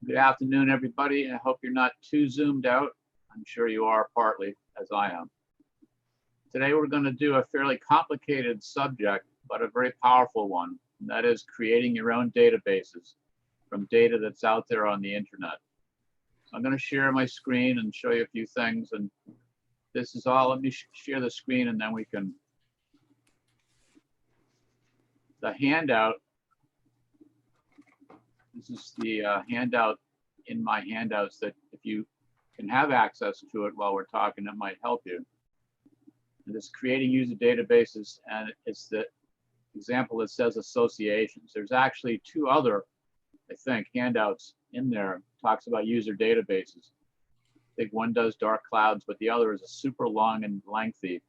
Good afternoon, everybody. I hope you're not too zoomed out. I'm sure you are partly, as I am. Today, we're going to do a fairly complicated subject, but a very powerful one, and that is creating your own databases from data that's out there on the internet. So I'm going to share my screen and show you a few things, and this is all. Let me share the screen, and then we can. The handout. This is the handout in my handouts that if you can have access to it while we're talking, it might help you. And it's creating user databases, and it's the example that says associations. There's actually two other, I think, handouts in there. Talks about user databases. I think one does dark clouds, but the other is a super long and lengthy.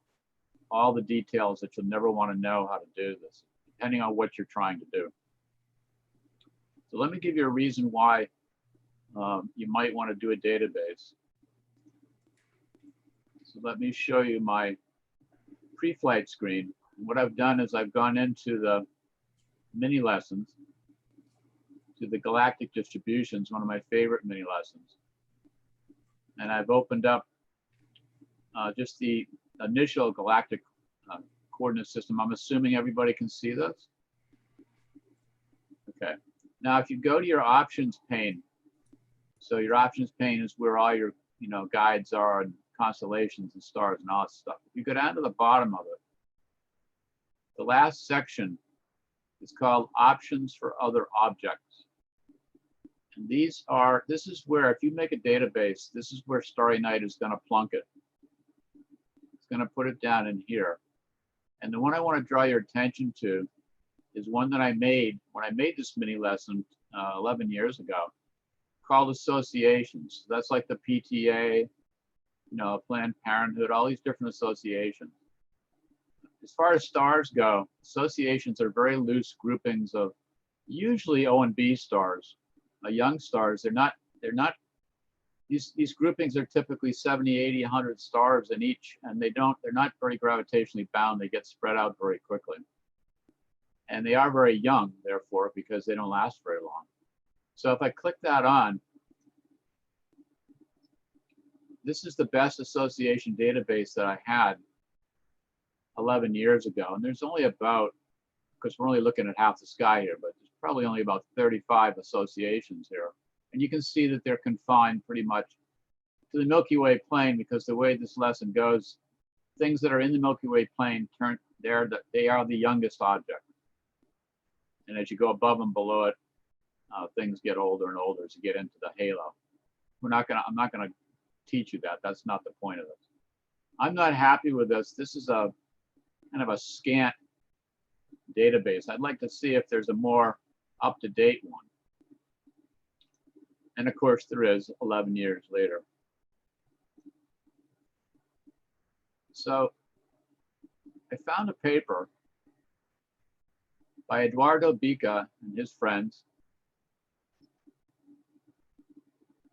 All the details that you'll never want to know how to do this, depending on what you're trying to do. So let me give you a reason why you might want to do a database. So let me show you my pre-flight screen. What I've done is I've gone into the mini lessons, to the galactic distributions, one of my favorite mini lessons. And I've opened up just the initial galactic coordinate system. I'm assuming everybody can see this. Okay. Now, if you go to your options pane, so your options pane is where all your guides are and constellations and stars and all that stuff. If you go down to the bottom of it, the last section is called options for other objects. And this is where, if you make a database, this is where Starry Night is going to plunk it. It's going to put it down in here. And the one I want to draw your attention to is one that I made when I made this mini lesson 11 years ago, called associations. That's like the PTA, Planned Parenthood, all these different associations. As far as stars go, associations are very loose groupings of usually O and B stars, young stars. These groupings are typically 70, 80, 100 stars in each, and they're not very gravitationally bound. They get spread out very quickly. And they are very young, therefore, because they don't last very long. So if I click that on, this is the best association database that I had 11 years ago. And there's only about, because we're only looking at half the sky here, but there's probably only about 35 associations here. And you can see that they're confined pretty much to the Milky Way plane, because the way this lesson goes, things that are in the Milky Way plane, they are the youngest object. And as you go above and below it, things get older and older as you get into the halo. I'm not gonna teach you that. That's not the point of this. I'm not happy with this. This is a kind of a scant database. I'd like to see if there's a more up-to-date one. And of course there is 11 years later. So I found a paper by Eduardo Bica and his friends.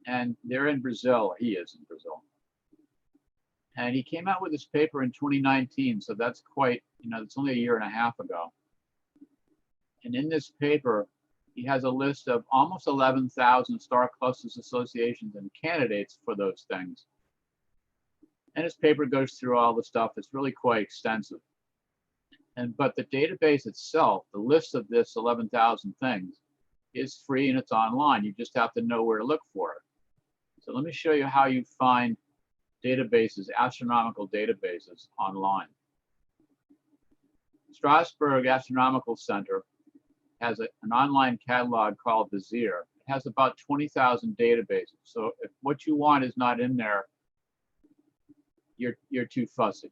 And they're in Brazil. He is in Brazil. And he came out with this paper in 2019. So that's quite, it's only a year and a half ago. And in this paper, he has a list of almost 11,000 star clusters, associations, and candidates for those things. And his paper goes through all the stuff. It's really quite extensive. But the database itself, the list of this 11,000 things, is free and it's online. You just have to know where to look for it. So let me show you how you find databases, astronomical databases online. Strasbourg Astronomical Center has an online catalog called Vizier. It has about 20,000 databases. So if what you want is not in there, you're too fussy.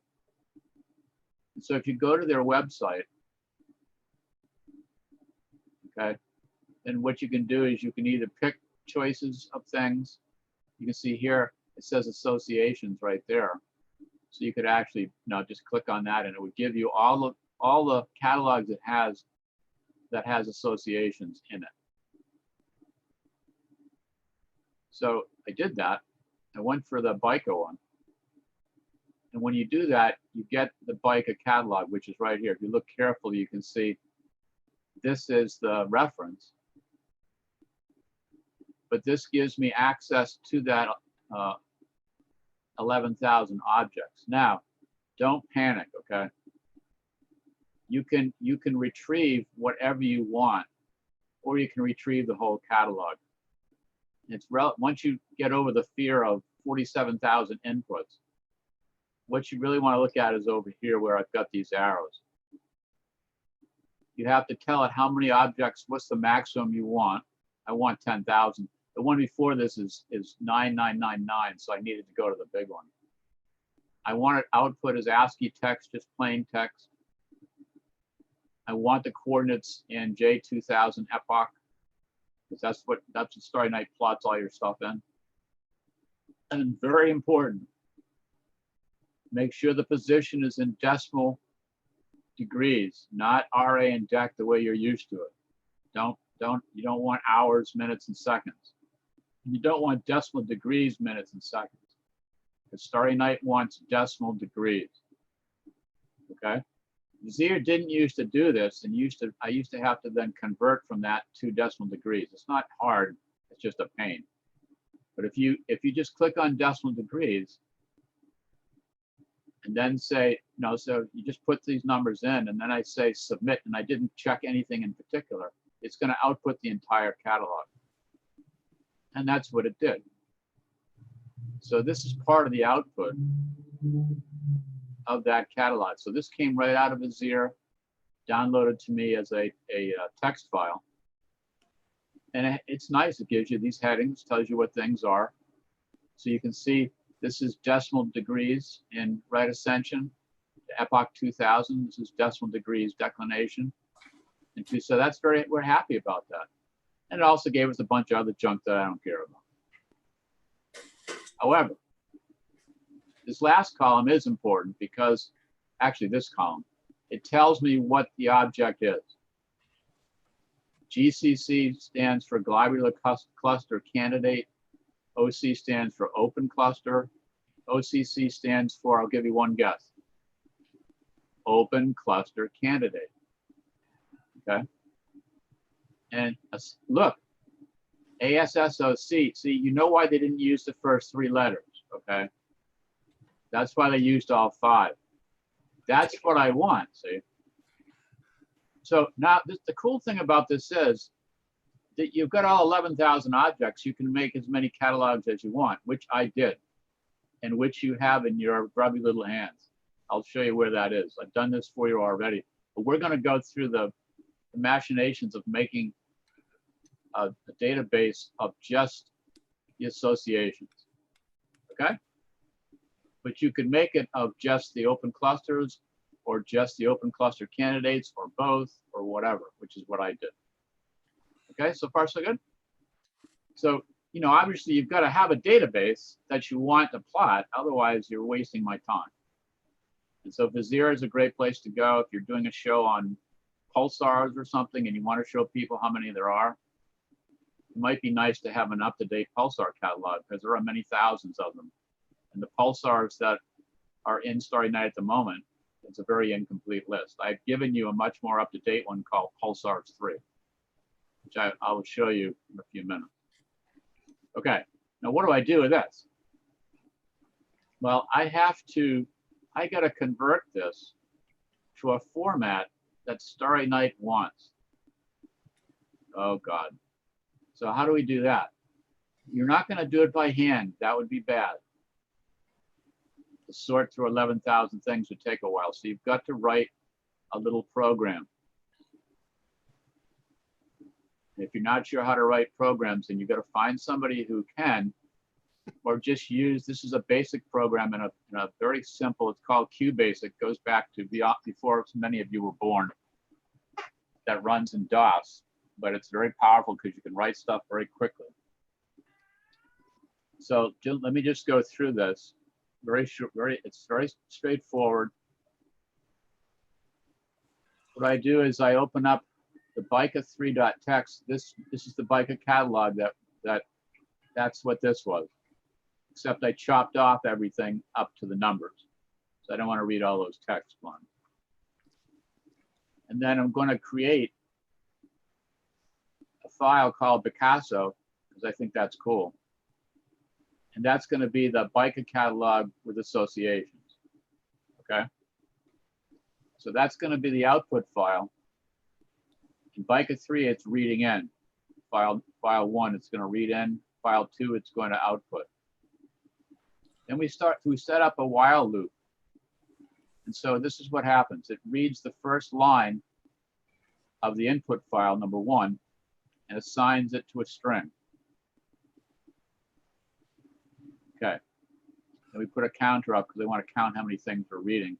And so if you go to their website, okay, then what you can do is you can either pick choices of things. You can see here, it says associations right there. So you could actually just click on that and it would give you all the catalogs it has that has associations in it. So I did that. I went for the BICA one. And when you do that, you get the BICA catalog, which is right here. If you look carefully, you can see this is the reference. but this gives me access to that 11,000 objects. Now, don't panic, okay? You can retrieve whatever you want, or you can retrieve the whole catalog. Once you get over the fear of 47,000 inputs, what you really want to look at is over here where I've got these arrows. You have to tell it how many objects, what's the maximum you want. I want 10,000. The one before this is 9999, so I needed to go to the big one. I want it output as ASCII text, just plain text. I want the coordinates in J2000 epoch, because that's what Starry Night plots all your stuff in. And very important, make sure the position is in decimal degrees, not RA and DEC the way you're used to it. You don't want hours, minutes, and seconds. You don't want decimal degrees, minutes, and seconds. Because Starry Night wants decimal degrees. Okay? Vizier didn't used to do this, and I used to have to then convert from that to decimal degrees. It's not hard, it's just a pain. But if you just click on decimal degrees and then say, no, so you just put these numbers in, and then I say submit, and I didn't check anything in particular, it's going to output the entire catalog. And that's what it did. So this is part of the output of that catalog. So this came right out of Vizier, downloaded to me as a text file. And it's nice, it gives you these headings, tells you what things are. So you can see this is decimal degrees in right ascension, epoch 2000, this is decimal degrees declination. And so that's we're happy about that. And it also gave us a bunch of other junk that I don't care about. However, this last column is important because, actually this column, it tells me what the object is. GCC stands for Globular Cluster Candidate. OC stands for Open Cluster. OCC stands for, I'll give you one guess, Open Cluster Candidate. Okay? And look, ASSOC, see, you know why they didn't use the first three letters, okay? That's why they used all five. That's what I want, see? So now the cool thing about this is that you've got all 11,000 objects. You can make as many catalogs as you want, which I did, and which you have in your grubby little hands. I'll show you where that is. I've done this for you already, but we're going to go through the machinations of making a database of just the associations, okay? But you can make it of just the open clusters or just the open cluster candidates or both or whatever, which is what I did. Okay, so far so good? So, you know, obviously you've got to have a database that you want to plot, otherwise you're wasting my time. And so Vizier is a great place to go if you're doing a show on pulsars or something and you want to show people how many there are. It might be nice to have an up-to-date pulsar catalog because there are many thousands of them. And the pulsars that are in Starry Night at the moment, it's a very incomplete list. I've given you a much more up-to-date one called Pulsars 3, which I will show you in a few minutes. Okay, now what do I do with this? Well, I got to convert this to a format that Starry Night wants. Oh God. So how do we do that? You're not going to do it by hand. That would be bad. To sort through 11,000 things would take a while. So you've got to write a little program. If you're not sure how to write programs, then you've got to find somebody who can, or just use, this is a basic program in a very simple, it's called QBasic, goes back to before many of you were born, that runs in DOS. But it's very powerful because you can write stuff very quickly. So let me just go through this. It's very straightforward. What I do is I open up the BICA3.txt. This is the BICA catalog that's what this was. Except I chopped off everything up to the numbers. So I don't want to read all those text ones. And then I'm going to create a file called Picasso, because I think that's cool. And that's going to be the BICA catalog with associations. Okay. So that's going to be the output file. In BICA 3, it's reading in. File 1, it's going to read in. File 2, it's going to output. Then we set up a while loop. And so this is what happens. It reads the first line of the input file, number 1, and assigns it to a string. Okay. Then we put a counter up because I want to count how many things we're reading.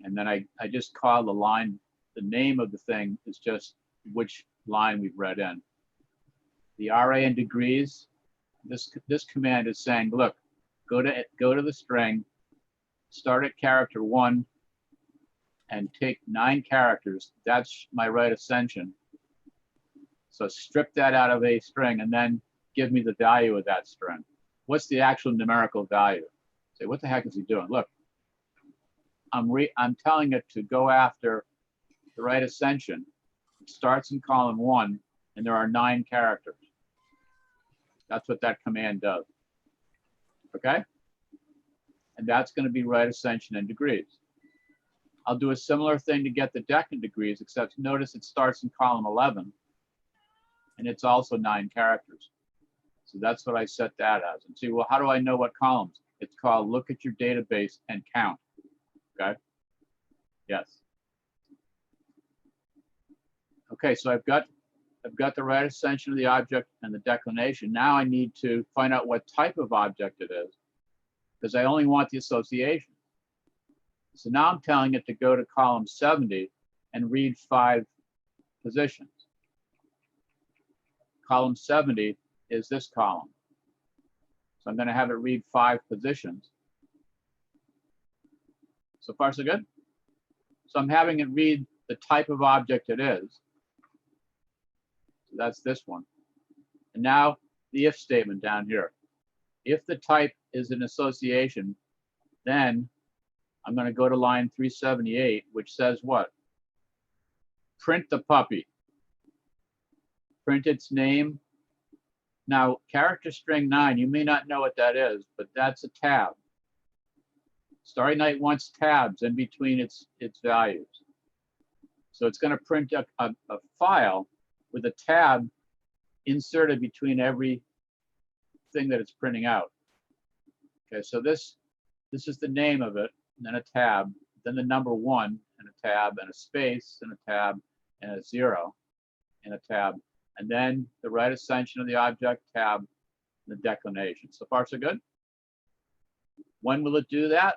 And then I just call the line, the name of the thing is just which line we've read in. The RA in degrees, this command is saying, look, go to the string, start at character 1, and take 9 characters. That's my right ascension. So strip that out of a string and then give me the value of that string. What's the actual numerical value? Say, what the heck is he doing? Look, I'm telling it to go after the right ascension. It starts in column 1, and there are 9 characters. That's what that command does. Okay? And that's going to be right ascension in degrees. I'll do a similar thing to get the deck in degrees, except notice it starts in column 11, and it's also 9 characters. So that's what I set that as. And see, well, how do I know what columns? It's called look at your database and count. Okay? Yes. Okay, so I've got the right ascension of the object and the declination. Now I need to find out what type of object it is, because I only want the association. So now I'm telling it to go to column 70 and read 5 positions. Column 70 is this column. So I'm going to have it read 5 positions. So far, so good? So I'm having it read the type of object it is. So that's this one. And now the if statement down here. If the type is an association, then I'm going to go to line 378, which says what? Print the puppy. Print its name. Now, character string 9, you may not know what that is, but that's a tab. Starry Night wants tabs in between its values. So it's going to print a file with a tab inserted between every thing that it's printing out. Okay, so this is the name of it, and then a tab, then the number 1, and a tab, and a space, and a tab, and a 0, and a tab, and then the right ascension of the object, tab, and the declination. So far, so good? When will it do that?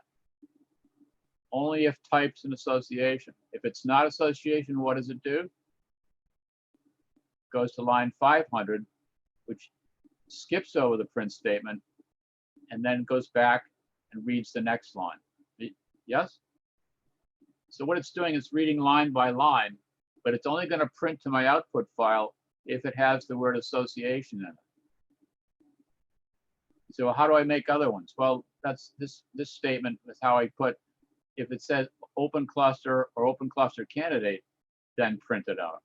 Only if type's an association. If it's not association, what does it do? Goes to line 500, which skips over the print statement, and then goes back and reads the next line. Yes? So what it's doing is reading line by line, but it's only going to print to my output file if it has the word association in it. So how do I make other ones? Well, that's this statement is how I put, if it says open cluster or open cluster candidate, then print it out.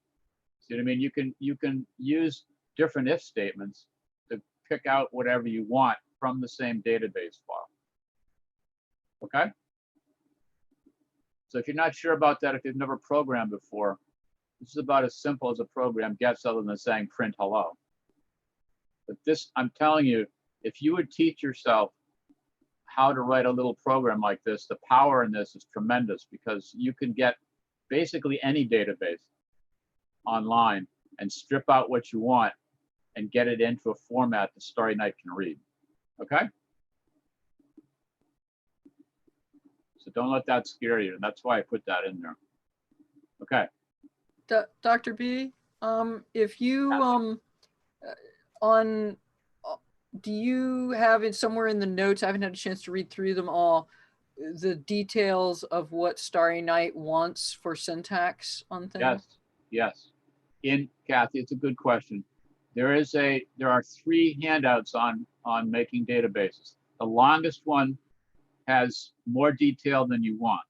See what I mean? You can use different if statements to pick out whatever you want from the same database file. Okay? So if you're not sure about that, if you've never programmed before, this is about as simple as a program gets, other than saying print hello. But this, I'm telling you, if you would teach yourself how to write a little program like this, the power in this is tremendous, because you can get basically any database online and strip out what you want and get it into a format that Starry Night can read. Okay? So don't let that scare you. And that's why I put that in there. Okay. Dr. B, if you do you have it somewhere in the notes? I haven't had a chance to read through them all. The details of what Starry Night wants for syntax on things. Yes, yes. In Kathy, it's a good question. There are 3 handouts on making databases. The longest one has more detail than you want.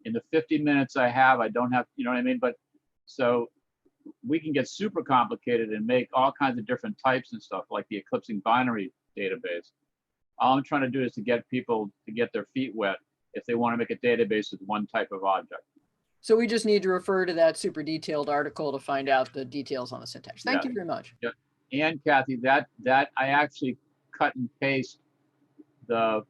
In the 50 minutes I have, I don't have, you know what I mean? But so we can get super complicated and make all kinds of different types and stuff, like the eclipsing binary database. All I'm trying to do is to get people to get their feet wet if they want to make a database with one type of object. So we just need to refer to that super detailed article to find out the details on the syntax. Thank you very much. Yeah. And Kathy, that I actually cut and paste the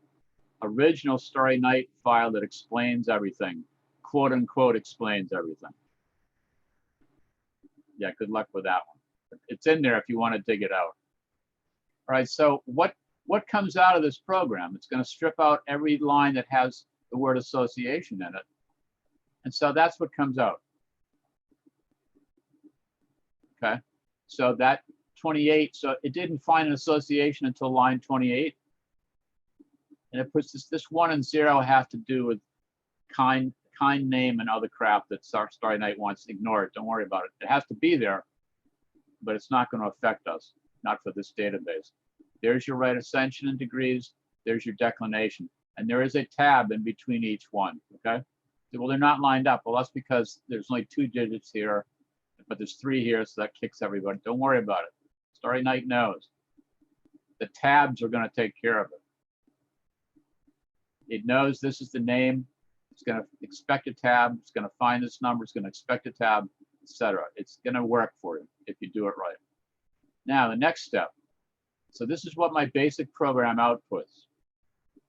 original Starry Night file that explains everything, quote unquote explains everything. Yeah, good luck with that one. It's in there if you want to dig it out. All right, so what comes out of this program? It's going to strip out every line that has the word association in it. And so that's what comes out. Okay, so that 28, so it didn't find an association until line 28. And it puts this 1 and 0 have to do with kind name and other crap that Starry Night wants. Ignore it, don't worry about it. It has to be there, but it's not going to affect us, not for this database. There's your right ascension in degrees, there's your declination. And there is a tab in between each one, okay? Well, they're not lined up. Well, that's because there's only 2 digits here, but there's 3 here, so that kicks everybody. Don't worry about it. Starry Night knows. The tabs are going to take care of it. It knows this is the name. It's going to expect a tab. It's going to find this number. It's going to expect a tab, etc. It's going to work for you if you do it right. Now, the next step. So this is what my basic program outputs.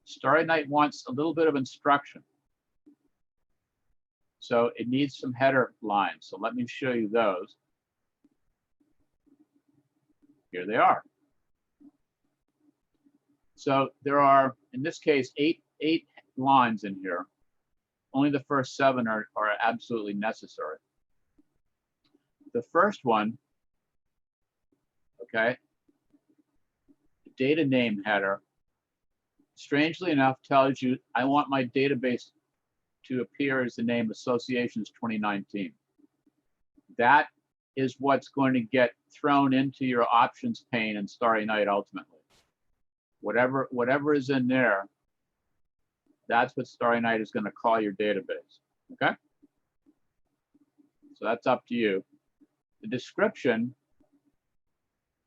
Starry Night wants a little bit of instruction. So it needs some header lines. So let me show you those. Here they are. So there are, in this case, eight lines in here. Only the first 7 are absolutely necessary. The first one, okay, the data name header, strangely enough, tells you I want my database to appear as the name Associations 2019. That is what's going to get thrown into your options pane in Starry Night ultimately. Whatever is in there, that's what Starry Night is going to call your database, okay? So that's up to you. The description,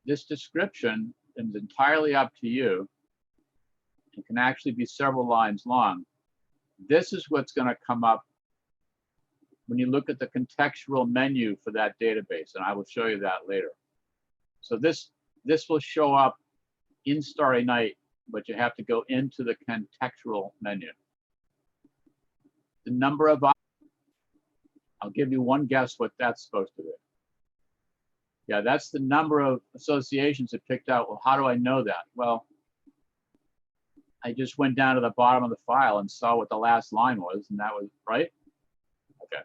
this description is entirely up to you. It can actually be several lines long. This is what's going to come up when you look at the contextual menu for that database, and I will show you that later. So this will show up in Starry Night, but you have to go into the contextual menu. The number of, I'll give you one guess what that's supposed to be. Yeah, that's the number of associations it picked out. Well, how do I know that? Well, I just went down to the bottom of the file and saw what the last line was, and that was right. Okay.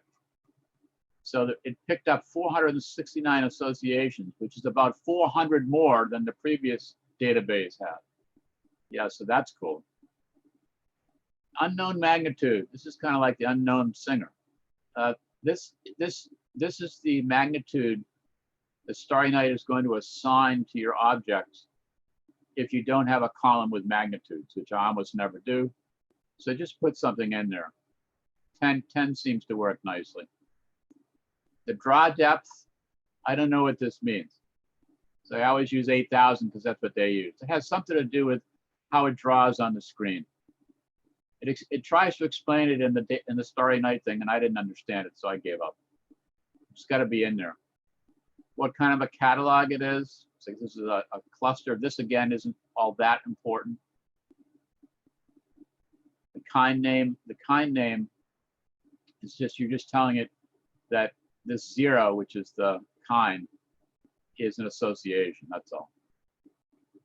So it picked up 469 associations, which is about 400 more than the previous database had. Yeah, so that's cool. Unknown magnitude. This is kind of like the unknown singer. This is the magnitude the Starry Night is going to assign to your objects if you don't have a column with magnitudes, which I almost never do. So just put something in there. 10 seems to work nicely. The draw depth, I don't know what this means. So I always use 8,000 because that's what they use. It has something to do with how it draws on the screen. It tries to explain it in the Starry Night thing, and I didn't understand it, so I gave up. It's got to be in there. What kind of a catalog it is? So this is a cluster. This again isn't all that important. The kind name is just, you're just telling it that this 0, which is the kind, is an association. That's all.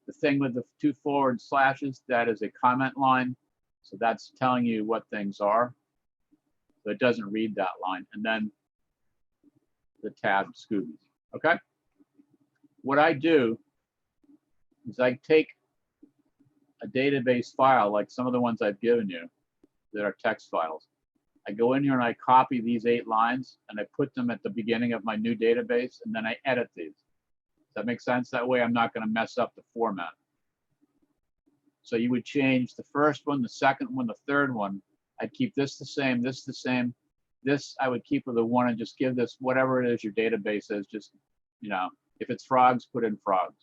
The thing with the 2 forward slashes, that is a comment line. So that's telling you what things are. So it doesn't read that line. And then the tab Scoobies. Okay? What I do is I take a database file, like some of the ones I've given you that are text files. I go in here and I copy these 8 lines and I put them at the beginning of my new database, and then I edit these. Does that make sense? That way I'm not going to mess up the format. So you would change the first one, the second one, the third one. I'd keep this the same, this the same, This I would keep with a 1 and just give this whatever it is your database is. Just, you know, if it's frogs, put in frogs.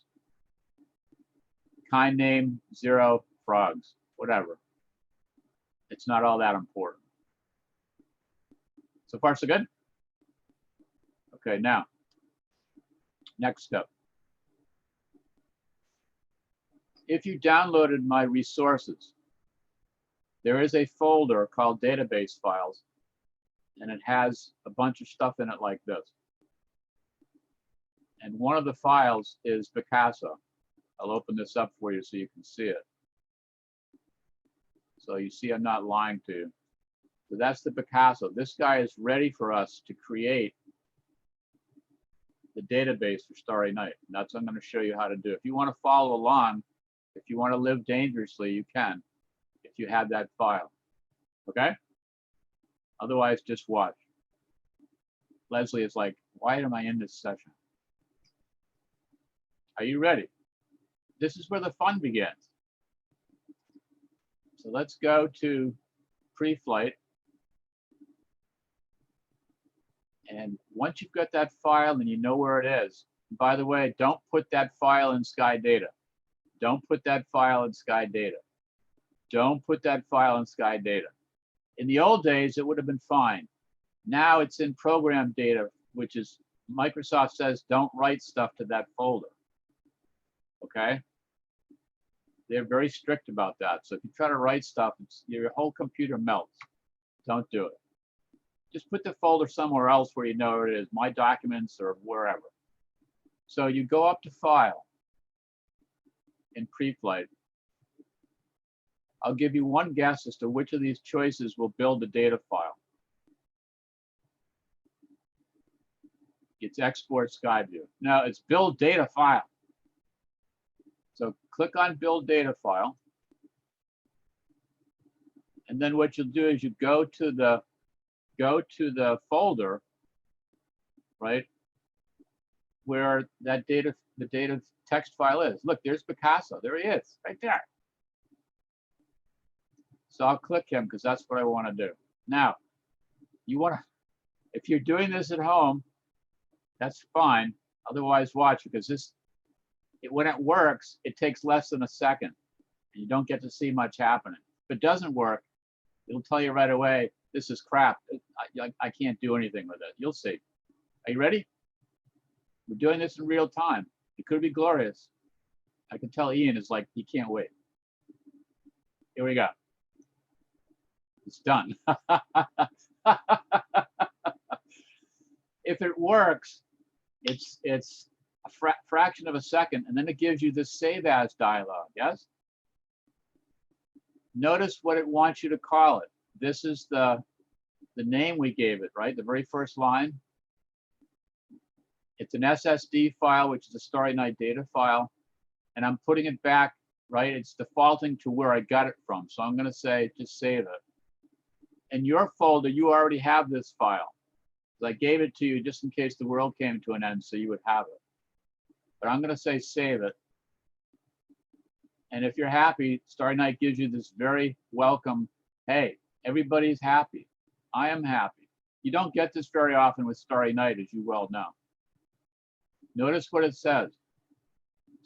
Kind name 0 frogs, whatever. It's not all that important. So far, so good? Okay, now, next step. If you downloaded my resources, there is a folder called database files, and it has a bunch of stuff in it like this. And one of the files is Picasa. I'll open this up for you so you can see it. So you see I'm not lying to you. So that's the Picasa. This guy is ready for us to create the database for Starry Night. And that's what I'm going to show you how to do. If you want to follow along, if you want to live dangerously, you can, if you have that file. Okay? Otherwise, just watch. Leslie is like, why am I in this session? Are you ready? This is where the fun begins. So let's go to pre-flight. And once you've got that file and you know where it is, by the way, don't put that file in Sky Data. Don't put that file in Sky Data. Don't put that file in Sky Data. In the old days, it would have been fine. Now it's in program data, which is Microsoft says don't write stuff to that folder. Okay? They're very strict about that. So if you try to write stuff, your whole computer melts. Don't do it. Just put the folder somewhere else where you know where it is, My Documents or wherever. So you go up to File in pre-flight. I'll give you one guess as to which of these choices will build the data file. It's Export SkyView. No, it's Build Data File. So click on Build Data File. And then what you'll do is you go to the folder, right, where that the data text file is. Look, there's Picasa. There he is, right there. So I'll click him because that's what I want to do. Now, you want to, if you're doing this at home, that's fine. Otherwise, watch, because when it works, it takes less than a second. And you don't get to see much happening. If it doesn't work, it'll tell you right away, this is crap. I can't do anything with it. You'll see. Are you ready? We're doing this in real time. It could be glorious. I can tell Ian is like, he can't wait. Here we go. It's done. If it works, it's a fraction of a second, and then it gives you this Save As dialog, yes? Notice what it wants you to call it. This is the name we gave it, right? The very first line. It's an SSD file, which is a Starry Night data file, and I'm putting it back, right? It's defaulting to where I got it from. So I'm going to say, just save it. In your folder, you already have this file. I gave it to you just in case the world came to an end, so you would have it. But I'm going to say save it. And if you're happy, Starry Night gives you this very welcome, hey, everybody's happy. I am happy. You don't get this very often with Starry Night, as you well know. Notice what it says.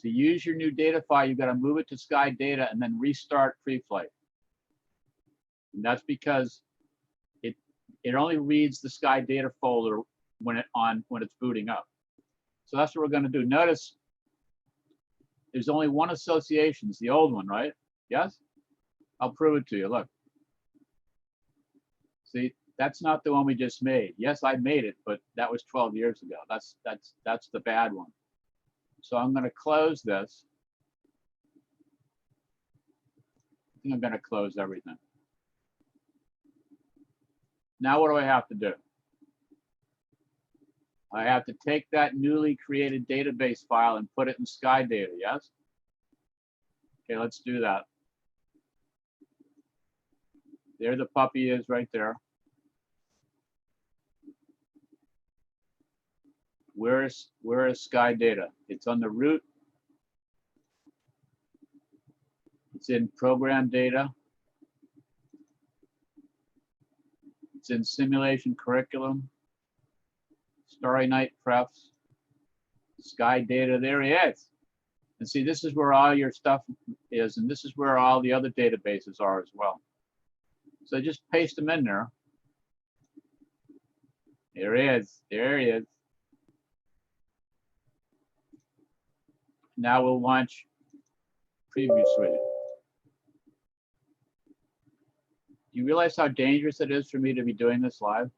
To use your new data file, you've got to move it to Sky Data and then restart pre-flight. And that's because it only reads the Sky Data folder when it's booting up. So that's what we're going to do. Notice there's only one association. It's the old one, right? Yes? I'll prove it to you. Look. See, that's not the one we just made. Yes, I made it, but that was 12 years ago. That's the bad one. So I'm going to close this. I think I'm going to close everything. Now what do I have to do? I have to take that newly created database file and put it in Sky Data, yes? Okay, let's do that. There the puppy is right there. Where is Sky Data? It's on the root. It's in program data. It's in simulation curriculum. Starry Night preps. Sky data, there he is. And see, this is where all your stuff is, and this is where all the other databases are as well. So just paste them in there. There he is. There he is. Now we'll launch Preview Suite. Do you realize how dangerous it is for me to be doing this live?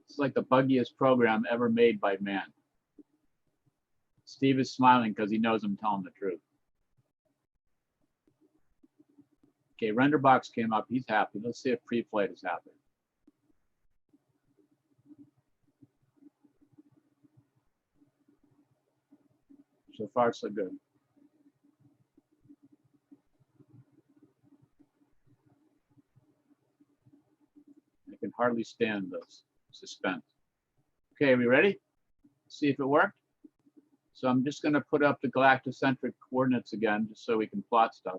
It's like the buggiest program ever made by man. Steve is smiling because he knows I'm telling the truth. Okay, RenderBox came up. He's happy. Let's see if Preflight is happy. So far, so good. I can hardly stand this suspense. Okay, are we ready? See if it worked. So I'm just going to put up the galactocentric coordinates again, just so we can plot stuff.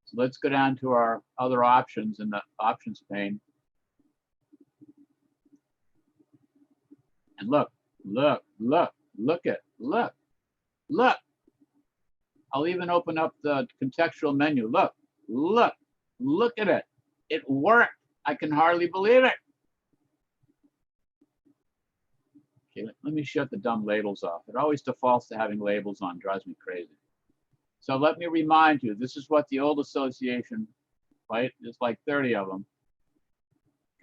So let's go down to our other options in the options pane. And look, look, look, look at, look, look. I'll even open up the contextual menu. Look, look, look at it. It worked. I can hardly believe it. Okay, let me shut the dumb labels off. It always defaults to having labels on, drives me crazy. So let me remind you, this is what the old association, right? There's like 30 of them.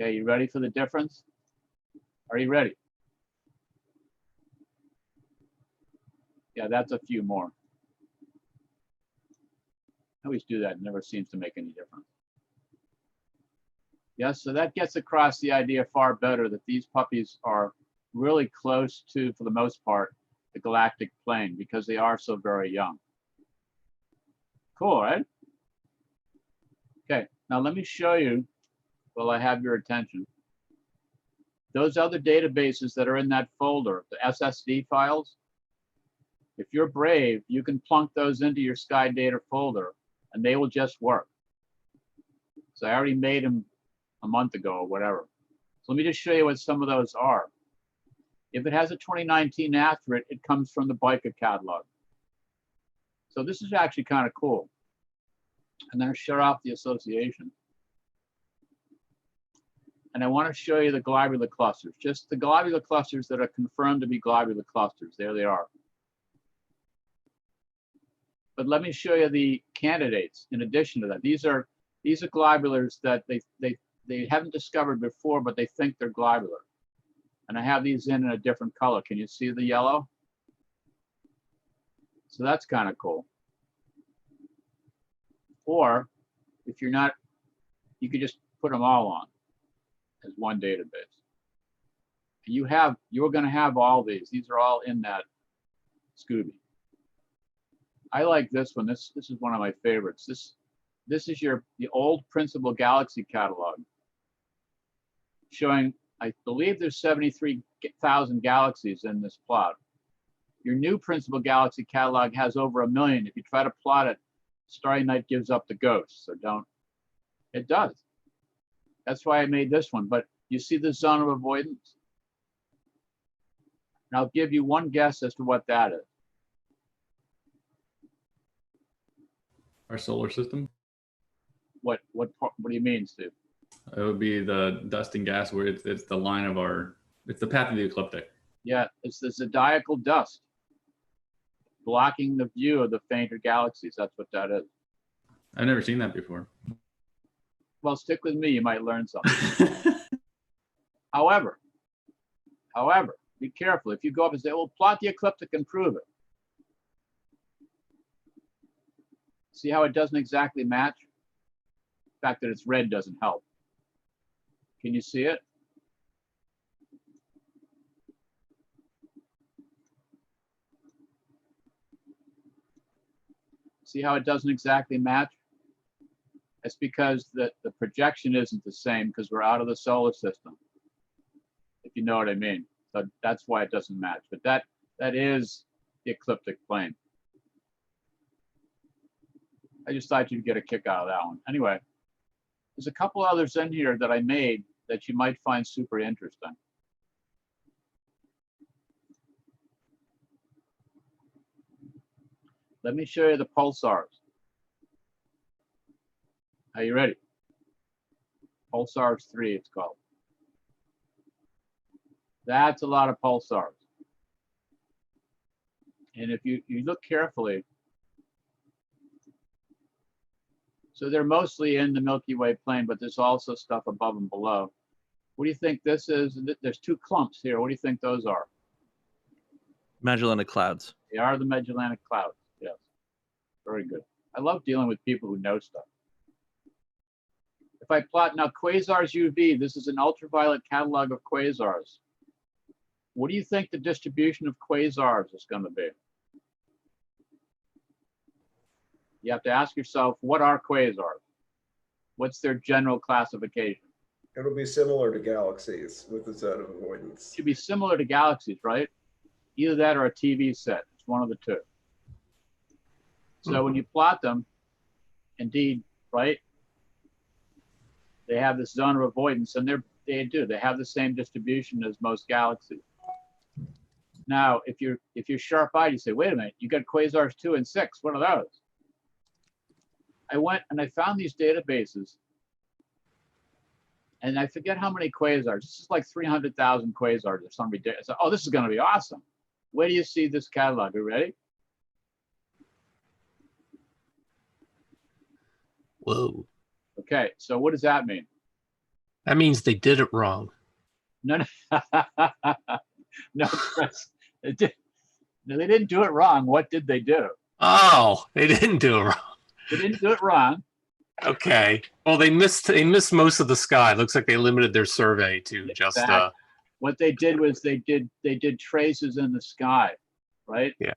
Okay, you ready for the difference? Are you ready? Yeah, that's a few more. I always do that, it never seems to make any difference. Yes, so that gets across the idea far better that these puppies are really close to, for the most part, the galactic plane because they are so very young. Cool, right? Okay, now let me show you, while I have your attention, those other databases that are in that folder, the SSD files. If you're brave, you can plunk those into your Sky Data folder and they will just work. So I already made them a month ago or whatever. So let me just show you what some of those are. If it has a 2019 after it, it comes from the BICA catalog. So this is actually kind of cool. And then I'll shut off the association. And I want to show you the globular clusters, just the globular clusters that are confirmed to be globular clusters. There they are. But let me show you the candidates in addition to that. These are globulars that they haven't discovered before, but they think they're globular. And I have these in a different color. Can you see the yellow? So that's kind of cool. Or if you're not, you could just put them all on as one database. And you're going to have all these. These are all in that Scooby. I like this one. This is one of my favorites. This is the old Principal Galaxy catalog showing, I believe there's 73,000 galaxies in this plot. Your new Principal Galaxy catalog has over 1 million. If you try to plot it, Starry Night gives up the ghost. So don't. It does. That's why I made this one. But you see the zone of avoidance? And I'll give you one guess as to what that is. Our solar system? What do you mean, Steve? It would be the dust and gas where it's the line of it's the path of the ecliptic. Yeah, it's the zodiacal dust blocking the view of the fainter galaxies. That's what that is. I've never seen that before. Well, stick with me, you might learn something. However, be careful. If you go up and say, well, plot the ecliptic and prove it. See how it doesn't exactly match? The fact that it's red doesn't help. Can you see it? See how it doesn't exactly match? It's because the projection isn't the same because we're out of the solar system, if you know what I mean. So that's why it doesn't match. But that is the ecliptic plane. I just thought you'd get a kick out of that one. Anyway, there's a couple others in here that I made that you might find super interesting. Let me show you the pulsars. Are you ready? Pulsars 3, it's called. That's a lot of pulsars. And if you look carefully, so they're mostly in the Milky Way plane, but there's also stuff above and below. What do you think this is? There's two clumps here. What do you think those are? Magellanic Clouds. They are the Magellanic Clouds. Yes. Very good. I love dealing with people who know stuff. If I plot now quasars UV, this is an ultraviolet catalog of quasars. What do you think the distribution of quasars is going to be? You have to ask yourself, what are quasars? What's their general classification? It'll be similar to galaxies with the zone of avoidance. Should be similar to galaxies, right? Either that or a TV set. It's one of the two. So when you plot them, indeed, right? They have this zone of avoidance, and they have the same distribution as most galaxies. Now, if you're sharp-eyed, you say, wait a minute, you got quasars 2 and 6. What are those? I went and I found these databases, and I forget how many quasars. This is like 300,000 quasars or something ridiculous. Oh, this is going to be awesome. Where do you see this catalog? Are you ready? Whoa. Okay, so what does that mean? That means they did it wrong. No, no, Chris. No, they didn't do it wrong. What did they do? Oh, they didn't do it wrong. They didn't do it wrong. Okay. Well, they missed most of the sky. Looks like they limited their survey to just Exactly. What they did was they did traces in the sky, right? Yeah.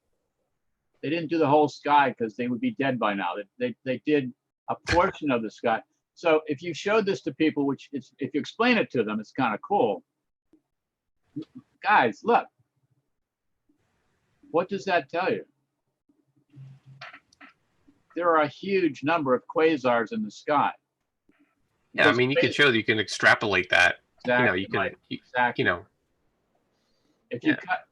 They didn't do the whole sky because they would be dead by now. They did a portion of the sky. So if you showed this to people, which is, if you explain it to them, it's kind of cool. Guys, look. What does that tell you? There are a huge number of quasars in the sky. Yeah, I mean, you can show that you can extrapolate that. Exactly, You know, you can, right, exactly. you know, If you cut,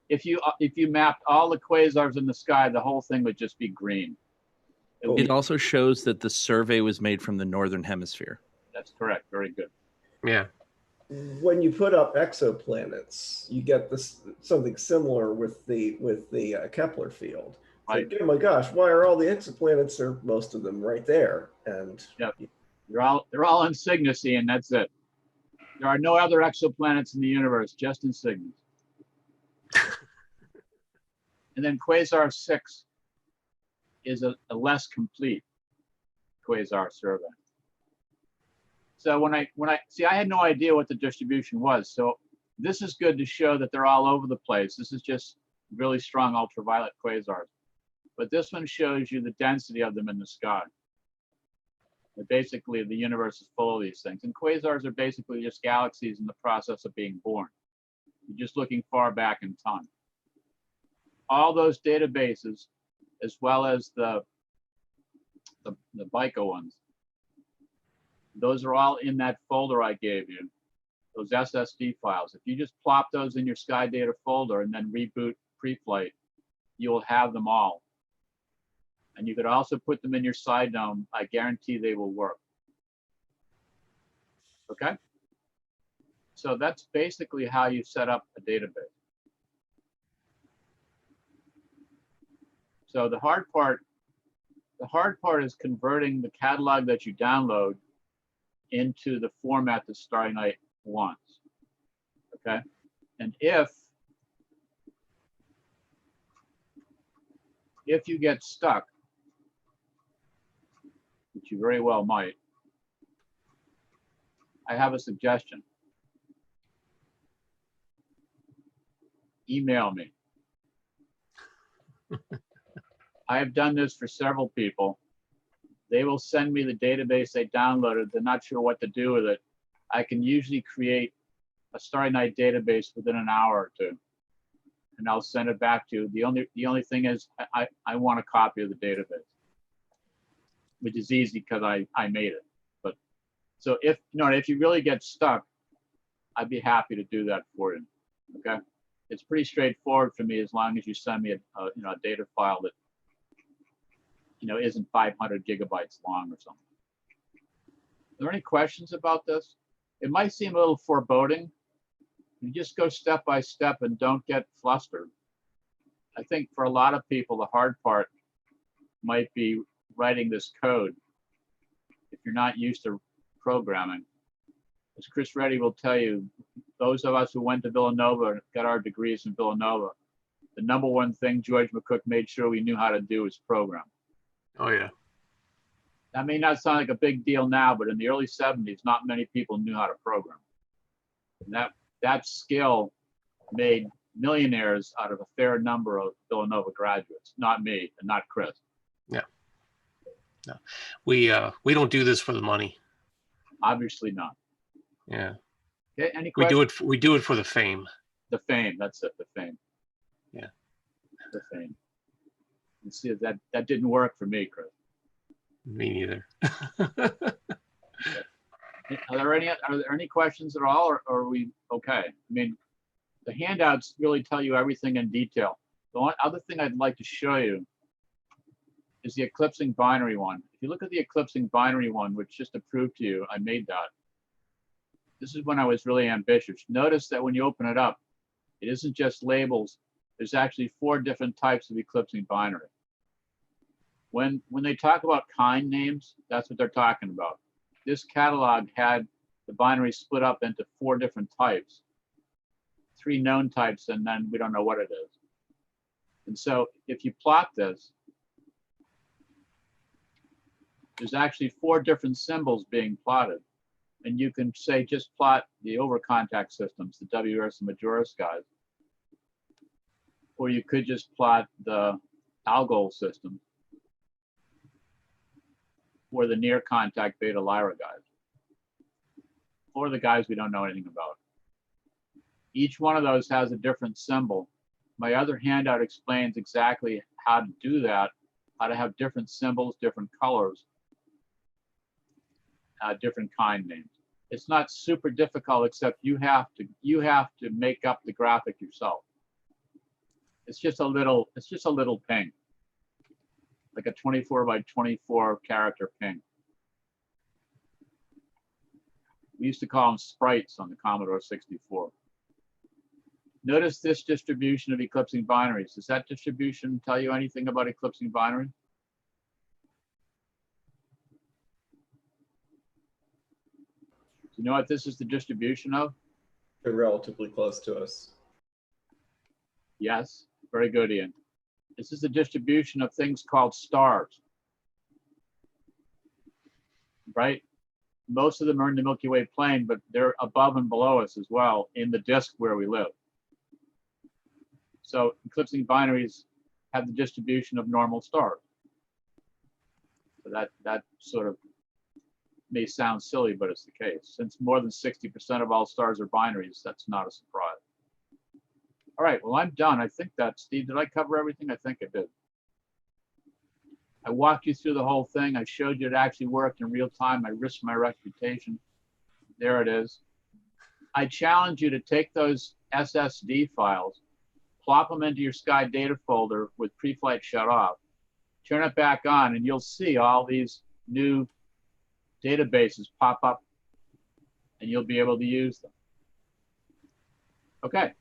if you mapped all the quasars in the sky, the whole thing would just be green. Would It be- also shows that the survey was made from the northern hemisphere. That's correct. Very good. yeah. When you put up exoplanets, you get this something similar with the Kepler field. It's Right. like, oh my gosh, why are all the exoplanets? There, most of them right there, and They're all in Cygnus, and that's it. There are no other exoplanets in the universe, just in Cygnus. And then quasar 6 is a less complete quasar survey. So when I see, I had no idea what the distribution was. So this is good to show that they're all over the place. This is just really strong ultraviolet quasars. But this one shows you the density of them in the sky. That basically, the universe is full of these things. And quasars are basically just galaxies in the process of being born. You're just looking far back in time. All those databases, as well as the BICA ones, those are all in that folder I gave you, those SSD files. If you just plop those in your Sky Data folder and then reboot pre-flight, you will have them all. And you could also put them in your SideDome. I guarantee they will work. Okay? So that's basically how you set up a database. So the hard part is converting the catalog that you download into the format that Starry Night wants. Okay? And if you get stuck, which you very well might, I have a suggestion. Email me. I have done this for several people. They will send me the database they downloaded. They're not sure what to do with it. I can usually create a Starry Night database within an hour or two, and I'll send it back to you. The only thing is I want a copy of the database. which is easy because I made it. But so if if you really get stuck, I'd be happy to do that for you. Okay, it's pretty straightforward for me as long as you send me a data file that isn't 500 gigabytes long or something. Are there any questions about this? It might seem a little foreboding. You just go step by step and don't get flustered. I think for a lot of people, the hard part might be writing this code if you're not used to programming. As Chris Reddy will tell you, those of us who went to Villanova and got our degrees in Villanova, the number one thing George McCook made sure we knew how to do is program. Oh yeah. That may not sound like a big deal now, but in the early 70s, not many people knew how to program. And that skill made millionaires out of a fair number of Villanova graduates, not me and not Chris. Yeah. No, we don't do this for the money. Obviously not. Yeah. Okay, any We questions? do it for the fame. The fame, that's it, the fame. Yeah. The fame. You see, that didn't work for me, Chris. Me neither. Are there any questions at all, or are we okay? I mean, the handouts really tell you everything in detail. The one other thing I'd like to show you is the eclipsing binary one. If you look at the eclipsing binary one, which just to prove to you, I made that. This is when I was really ambitious. Notice that when you open it up, it isn't just labels. There's actually 4 different types of eclipsing binary. When they talk about kind names, that's what they're talking about. This catalog had the binary split up into 4 different types, 3 known types, and then we don't know what it is. And so if you plot this, there's actually 4 different symbols being plotted. And you can say, just plot the over-contact systems, the WRS and Majoris guys. Or you could just plot the Algol system, or the near contact beta Lyra guys, or the guys we don't know anything about. Each one of those has a different symbol. My other handout explains exactly how to do that, how to have different symbols, different colors, different kind names. It's not super difficult, except you have to make up the graphic yourself. It's just a little ping, like a 24 by 24 character ping. We used to call them sprites on the Commodore 64. Notice this distribution of eclipsing binaries. Does that distribution tell you anything about eclipsing binary? Do you know what this is the distribution of? They're relatively close to us. Yes, very good, Ian. This is the distribution of things called stars, right? Most of them are in the Milky Way plane, but they're above and below us as well in the disk where we live. So eclipsing binaries have the distribution of normal stars. So that sort of may sound silly, but it's the case. Since more than 60% of all stars are binaries, that's not a surprise. All right, well, I'm done. I think that, Steve, did I cover everything? I think I did. I walked you through the whole thing. I showed you it actually worked in real time. I risked my reputation. There it is. I challenge you to take those SSD files, plop them into your Sky data folder with pre-flight shut off, turn it back on, and you'll see all these new databases pop up, and you'll be able to use them. Okay.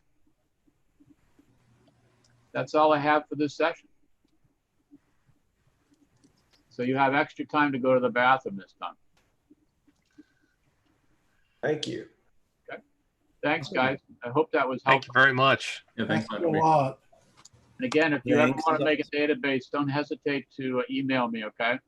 That's all I have for this session. So you have extra time to go to the bathroom this time. Thank you. Okay. Thanks, guys. I hope that was Thank you helpful. very much. Yeah, thanks. Thank you a lot. And again, if you ever Thanks. want to make a database, don't hesitate to email me, okay?